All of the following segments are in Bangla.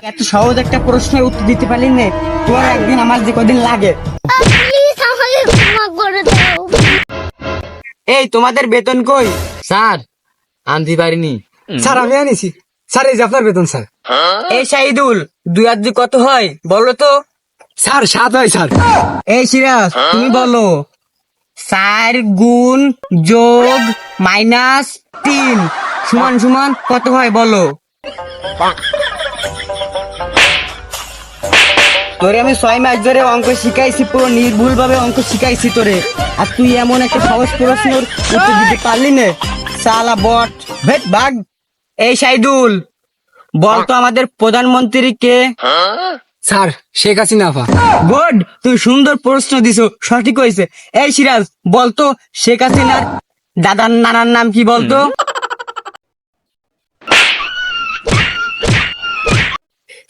এত সহজ একটা প্রশ্নের উত্তর দিতে পারলি না, তোর একদিন আমার যে কদিন লাগে। প্লিজ আমাকে ক্ষমা করে দাও। এই তোমাদের বেতন কই? স্যার আনতে পারিনি। স্যার আমি আনিছি। স্যার এই যে আপনার বেতন স্যার। এই শাহিদুল, 2 আর 2 কত হয় বলো তো? স্যার 7 হয় স্যার। এই সিরাজ তুমি বলো, 4 গুণ যোগ মাইনাস 3 সমান সমান কত হয় বলো? তোরে আমি 6 মাস ধরে অঙ্ক শিখাইছি, পুরো নির্ভুল ভাবে অঙ্ক শিখাইছি তোরে, আর তুই এমন একটা সহজ প্রশ্নের উত্তর দিতে পারলি না। সালা বট, ভেট ভাগ। এই শাহিদুল, বলতো আমাদের প্রধানমন্ত্রী কে? স্যার শেখ হাসিনা আপা। গুড, তুই সুন্দর প্রশ্ন দিছো, সঠিক হয়েছে। এই সিরাজ বলতো, শেখ হাসিনার দাদার নানার নাম কি বলতো?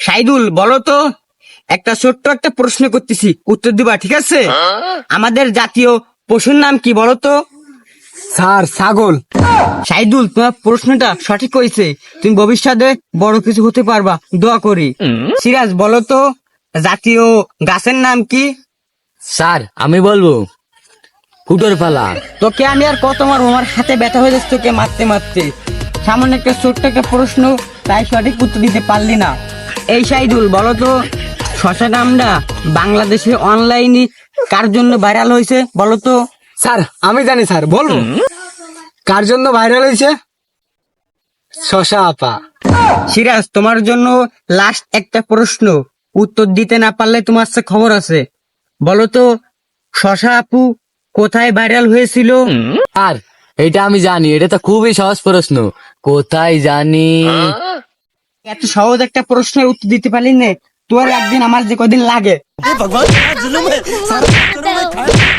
শাহিদুল বলো তো, একটা ছোট্ট একটা প্রশ্ন করতেছি, উত্তর দিবা, ঠিক আছে? আমাদের জাতীয় পশুর নাম কি বলো তো? স্যার ছাগল। শাহিদুল, তোমার প্রশ্নটা সঠিক হয়েছে, তুমি ভবিষ্যতে বড় কিছু হতে পারবা, দোয়া করি। সিরাজ বলো তো, জাতীয় গাছের নাম কি? স্যার আমি বলবো কুটোর পালা। তোকে আমি আর কত মারবো, আমার হাতে ব্যথা হয়ে যাচ্ছে তোকে মারতে মারতে। সামান্য একটা ছোট্ট একটা প্রশ্ন, তাই সঠিক উত্তর দিতে পারলি না। এই শাহিদুল বলো তো, শশা নামটা বাংলাদেশে অনলাইনে কার জন্য ভাইরাল হয়েছে বলো তো? স্যার আমি জানি স্যার, বলবো কার জন্য ভাইরাল হয়েছে? শশা আপা। সিরাজ তোমার জন্য লাস্ট একটা প্রশ্ন, উত্তর দিতে না পারলে তোমার কাছে খবর আছে। বলো তো, শশা আপু কোথায় ভাইরাল হয়েছিল? আর এটা আমি জানি, এটা তো খুবই সহজ প্রশ্ন। কোথায় জানি? এত সহজ একটা প্রশ্নের উত্তর দিতে পারলি না, তোর একদিন আমার যে কদিন লাগে।